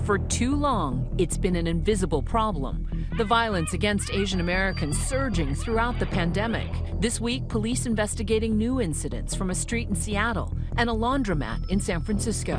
For too long, it's been an invisible problem. The violence against Asian Americans surging throughout the pandemic. This week, police investigating new incidents from a street in Seattle and a laundromat in San Francisco.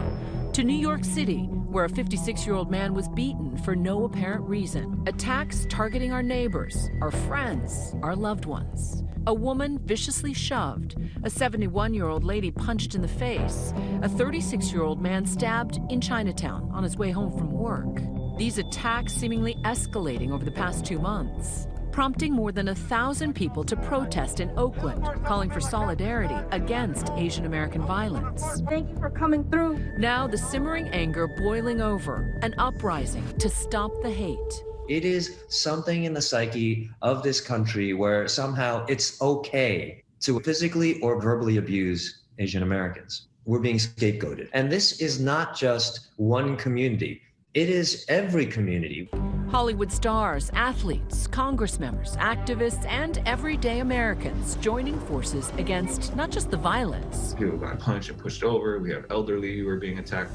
To New York City, where a 56-year-old man was beaten for no apparent reason. Attacks targeting our neighbors, our friends, our loved ones. A woman viciously shoved, a 71-year-old lady punched in the face, a 36-year-old man stabbed in Chinatown on his way home from work. These attacks seemingly escalating over the past 2 months, prompting more than 1,000 people to protest in Oakland, calling for solidarity against Asian American violence. Thank you for coming through. Now the simmering anger boiling over, an uprising to stop the hate. It is something in the psyche of this country where somehow it's okay to physically or verbally abuse Asian Americans. We're being scapegoated. And this is not just one community. It is every community. Hollywood stars, athletes, Congress members, activists, and everyday Americans joining forces against not just the violence. People got punched and pushed over. We have elderly who are being attacked.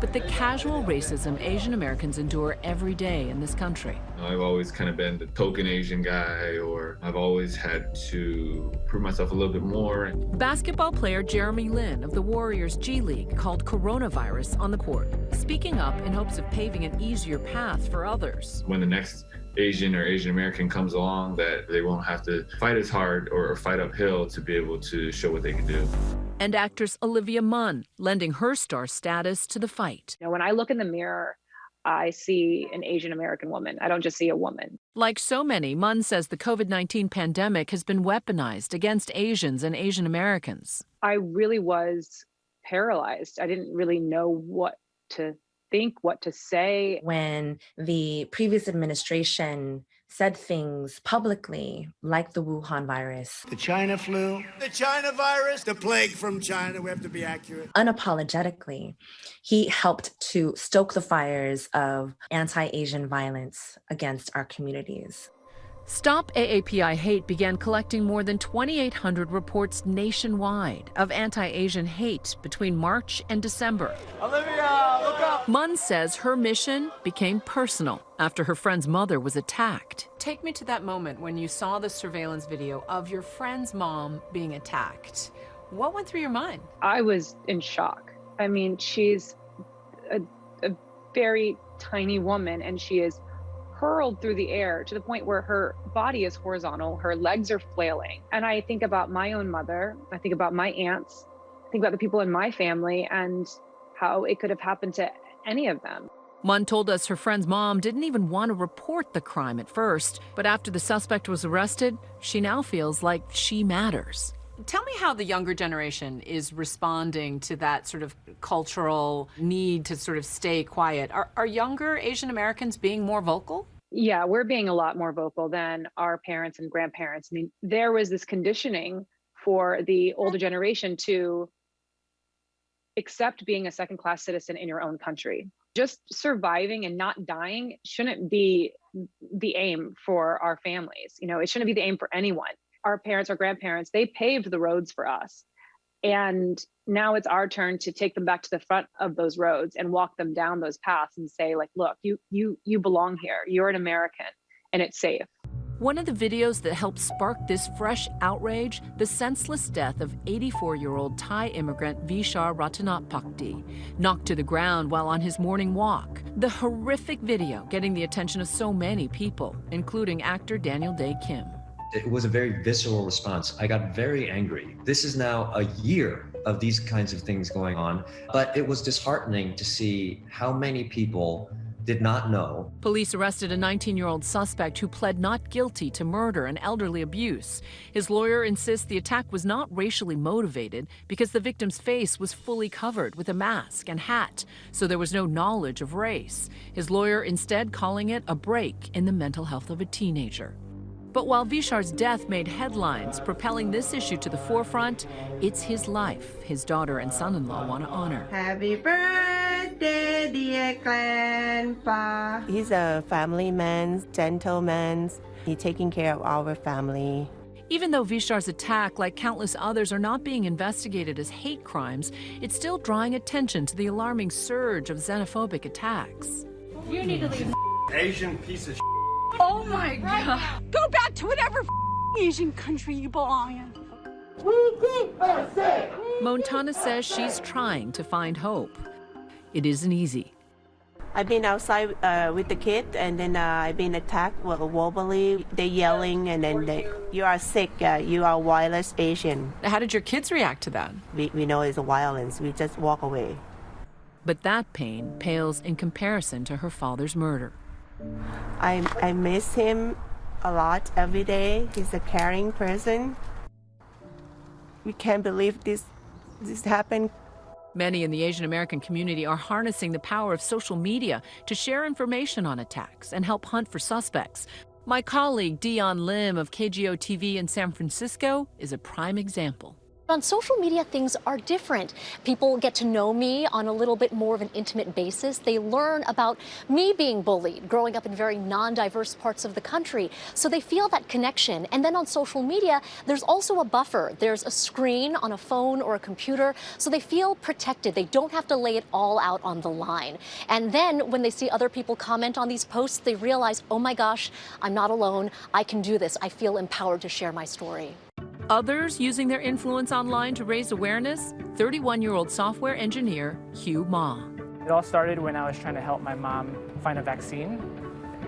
But the casual racism Asian Americans endure every day in this country. I've always kind of been the token Asian guy, or I've always had to prove myself a little bit more. Basketball player Jeremy Lin of the Warriors G League called coronavirus on the court, speaking up in hopes of paving an easier path for others. When the next Asian or Asian American comes along, that they won't have to fight as hard or fight uphill to be able to show what they can do. And actress Olivia Munn lending her star status to the fight. When I look in the mirror, I see an Asian American woman. I don't just see a woman. Like so many, Munn says the COVID-19 pandemic has been weaponized against Asians and Asian Americans. I really was paralyzed. I didn't really know what to think, what to say. When the previous administration said things publicly, like the Wuhan virus, the China flu, the China virus, the plague from China, we have to be accurate. Unapologetically, he helped to stoke the fires of anti-Asian violence against our communities. Stop AAPI Hate began collecting more than 2,800 reports nationwide of anti-Asian hate between March and December. Olivia, look up! Munn says her mission became personal after her friend's mother was attacked. Take me to that moment when you saw the surveillance video of your friend's mom being attacked. What went through your mind? I was in shock. I mean, she's a very tiny woman, and she is hurled through the air to the point where her body is horizontal, her legs are flailing. And I think about my own mother, I think about my aunts, I think about the people in my family and how it could have happened to any of them. Munn told us her friend's mom didn't even want to report the crime at first, but after the suspect was arrested, she now feels like she matters. Tell me how the younger generation is responding to that sort of cultural need to sort of stay quiet. Are younger Asian Americans being more vocal? Yeah, we're being a lot more vocal than our parents and grandparents. I mean, there was this conditioning for the older generation to accept being a second-class citizen in your own country. Just surviving and not dying shouldn't be the aim for our families. You know, it shouldn't be the aim for anyone. Our parents, our grandparents, they paved the roads for us. And now it's our turn to take them back to the front of those roads and walk them down those paths and say, like, look, you belong here. You're an American and it's safe. One of the videos that helped spark this fresh outrage, the senseless death of 84-year-old Thai immigrant Vishar Ratanapakdi, knocked to the ground while on his morning walk. The horrific video getting the attention of so many people, including actor Daniel Dae Kim. It was a very visceral response. I got very angry. This is now a year of these kinds of things going on, but it was disheartening to see how many people did not know. Police arrested a 19-year-old suspect who pled not guilty to murder and elderly abuse. His lawyer insists the attack was not racially motivated because the victim's face was fully covered with a mask and hat, so there was no knowledge of race. His lawyer instead calling it a break in the mental health of a teenager. But while Vishar's death made headlines, propelling this issue to the forefront, it's his life his daughter and son-in-law want to honor. Happy birthday, dear grandpa. He's a family man, gentleman. He's taking care of our family. Even though Vishar's attack, like countless others, are not being investigated as hate crimes, it's still drawing attention to the alarming surge of xenophobic attacks. You need to leave. Asian piece of Oh my God. Go back to whatever Asian country you belong in. Montana says she's trying to find hope. It isn't easy. I've been outside with the kid, and then I've been attacked verbally. They're yelling, and then you are sick, you are wireless Asian. How did your kids react to that? We know it's a violence. We just walk away. But that pain pales in comparison to her father's murder. I miss him a lot every day. He's a caring person. We can't believe this happened. Many in the Asian American community are harnessing the power of social media to share information on attacks and help hunt for suspects. My colleague Dion Lim of KGO TV in San Francisco is a prime example. On social media, things are different. People get to know me on a little bit more of an intimate basis. They learn about me being bullied, growing up in very non-diverse parts of the country. So they feel that connection. And then on social media, there's also a buffer. There's a screen on a phone or a computer. So they feel protected. They don't have to lay it all out on the line. And then when they see other people comment on these posts, they realize, oh my gosh, I'm not alone. I can do this. I feel empowered to share my story. Others using their influence online to raise awareness, 31-year-old software engineer Hugh Ma. It all started when I was trying to help my mom find a vaccine.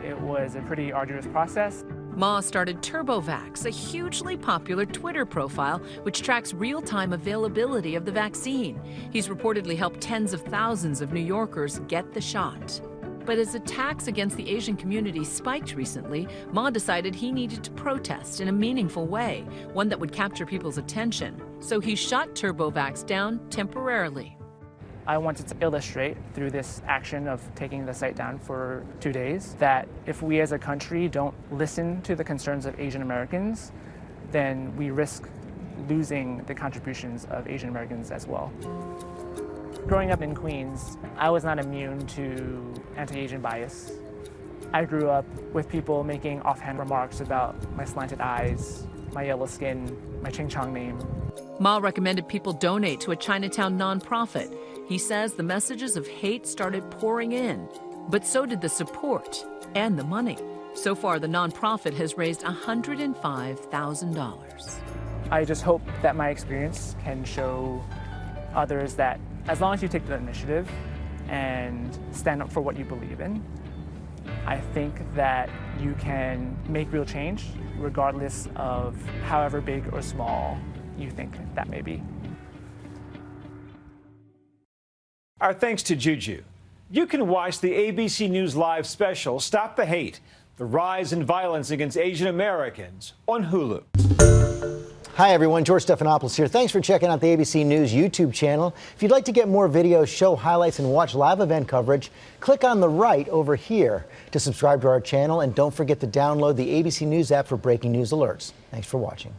It was a pretty arduous process. Ma started TurboVax, a hugely popular Twitter profile which tracks real-time availability of the vaccine. He's reportedly helped tens of thousands of New Yorkers get the shot. But as attacks against the Asian community spiked recently, Ma decided he needed to protest in a meaningful way, one that would capture people's attention. So he shut TurboVax down temporarily. I wanted to illustrate through this action of taking the site down for 2 days that if we as a country don't listen to the concerns of Asian Americans, then we risk losing the contributions of Asian Americans as well. Growing up in Queens, I was not immune to anti-Asian bias. I grew up with people making offhand remarks about my slanted eyes, my yellow skin, my Ching Chong name. Ma recommended people donate to a Chinatown nonprofit. He says the messages of hate started pouring in, but so did the support and the money. So far, the nonprofit has raised $105,000. I just hope that my experience can show others that as long as you take the initiative and stand up for what you believe in, I think that you can make real change regardless of however big or small you think that may be. Our thanks to Juju. You can watch the ABC News Live special, Stop the Hate, the Rise in Violence Against Asian Americans, on Hulu. Hi, everyone. George Stephanopoulos here. Thanks for checking out the ABC News YouTube channel. If you'd like to get more videos, show highlights, and watch live event coverage, click on the right over here to subscribe to our channel. And don't forget to download the ABC News app for breaking news alerts. Thanks for watching.